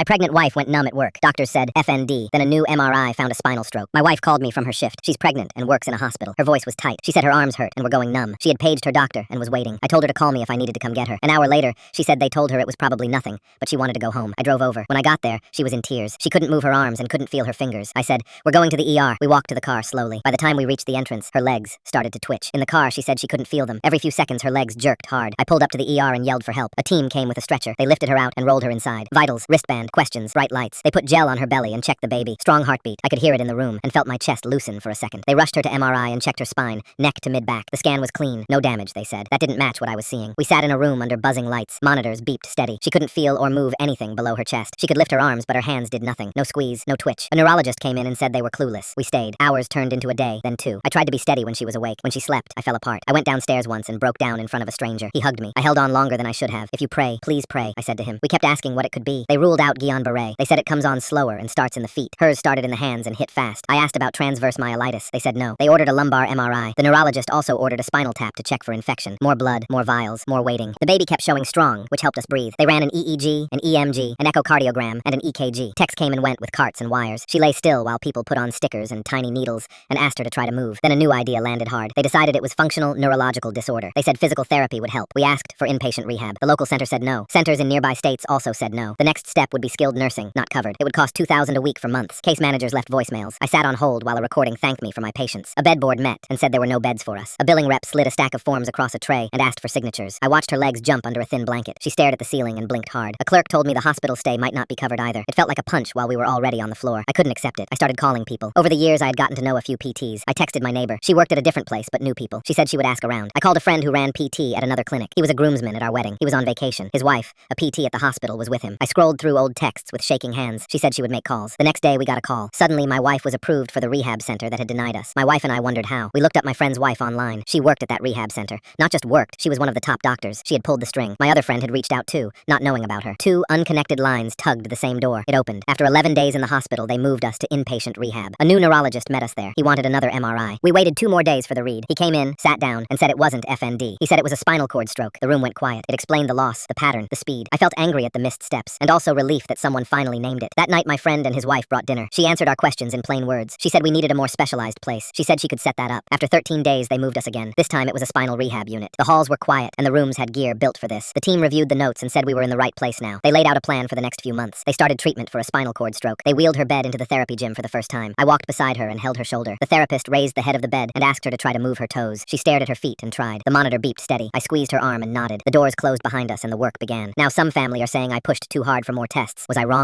My pregnant wife went numb at work. Doctors said FND. Then a new MRI found a spinal stroke. My wife called me from her shift. She's pregnant and works in a hospital. Her voice was tight. She said her arms hurt and were going numb. She had paged her doctor and was waiting. I told her to call me if I needed to come get her. An hour later, she said they told her it was probably nothing, but she wanted to go home. I drove over. When I got there, she was in tears. She couldn't move her arms and couldn't feel her fingers. I said, "We're going to the ER." We walked to the car slowly. By the time we reached the entrance, her legs started to twitch. In the car, she said she couldn't feel them. Every few seconds, her legs jerked hard. I pulled up to the ER and yelled for help. A team came with a stretcher. They lifted her out and rolled her inside. Vitals, wristband, questions, bright lights. They put gel on her belly and checked the baby. Strong heartbeat. I could hear it in the room and felt my chest loosen for a second. They rushed her to MRI and checked her spine, neck to mid-back. The scan was clean. No damage, they said. That didn't match what I was seeing. We sat in a room under buzzing lights. Monitors beeped steady. She couldn't feel or move anything below her chest. She could lift her arms, but her hands did nothing. No squeeze, no twitch. A neurologist came in and said they were clueless. We stayed. Hours turned into a day, then two. I tried to be steady when she was awake. When she slept, I fell apart. I went downstairs once and broke down in front of a stranger. He hugged me. I held on longer than I should have. "If you pray, please pray," I said to him. We kept asking what it could be. They ruled out Guillain-Barré. They said it comes on slower and starts in the feet. Hers started in the hands and hit fast. I asked about transverse myelitis. They said no. They ordered a lumbar MRI. The neurologist also ordered a spinal tap to check for infection. More blood, more vials, more waiting. The baby kept showing strong, which helped us breathe. They ran an EEG, an EMG, an echocardiogram, and an EKG. Techs came and went with carts and wires. She lay still while people put on stickers and tiny needles and asked her to try to move. Then a new idea landed hard. They decided it was functional neurological disorder. They said physical therapy would help. We asked for inpatient rehab. The local center said no. Centers in nearby states also said no. The next step would be skilled nursing, not covered. It would cost $2,000 a week for months. Case managers left voicemails. I sat on hold while a recording thanked me for my patience. A bed board met and said there were no beds for us. A billing rep slid a stack of forms across a tray and asked for signatures. I watched her legs jump under a thin blanket. She stared at the ceiling and blinked hard. A clerk told me the hospital stay might not be covered either. It felt like a punch while we were already on the floor. I couldn't accept it. I started calling people. Over the years, I had gotten to know a few PTs. I texted my neighbor. She worked at a different place but knew people. She said she would ask around. I called a friend who ran PT at another clinic. He was a groomsman at our wedding. He was on vacation. His wife, a PT at the hospital, was with him. I scrolled through old texts with shaking hands. She said she would make calls. The next day, we got a call. Suddenly, my wife was approved for the rehab center that had denied us. My wife and I wondered how. We looked up my friend's wife online. She worked at that rehab center. Not just worked, she was one of the top doctors. She had pulled the string. My other friend had reached out too, not knowing about her. Two unconnected lines tugged the same door. It opened. After 11 days in the hospital, they moved us to inpatient rehab. A new neurologist met us there. He wanted another MRI. We waited 2 more days for the read. He came in, sat down, and said it wasn't FND. He said it was a spinal cord stroke. The room went quiet. It explained the loss, the pattern, the speed. I felt angry at the missed steps, and also relief that someone finally named it. That night, my friend and his wife brought dinner. She answered our questions in plain words. She said we needed a more specialized place. She said she could set that up. After 13 days, they moved us again. This time, it was a spinal rehab unit. The halls were quiet, and the rooms had gear built for this. The team reviewed the notes and said we were in the right place now. They laid out a plan for the next few months. They started treatment for a spinal cord stroke. They wheeled her bed into the therapy gym for the first time. I walked beside her and held her shoulder. The therapist raised the head of the bed and asked her to try to move her toes. She stared at her feet and tried. The monitor beeped steady. I squeezed her arm and nodded. The doors closed behind us and the work began. Now some family are saying I pushed too hard for more tests. Was I wrong?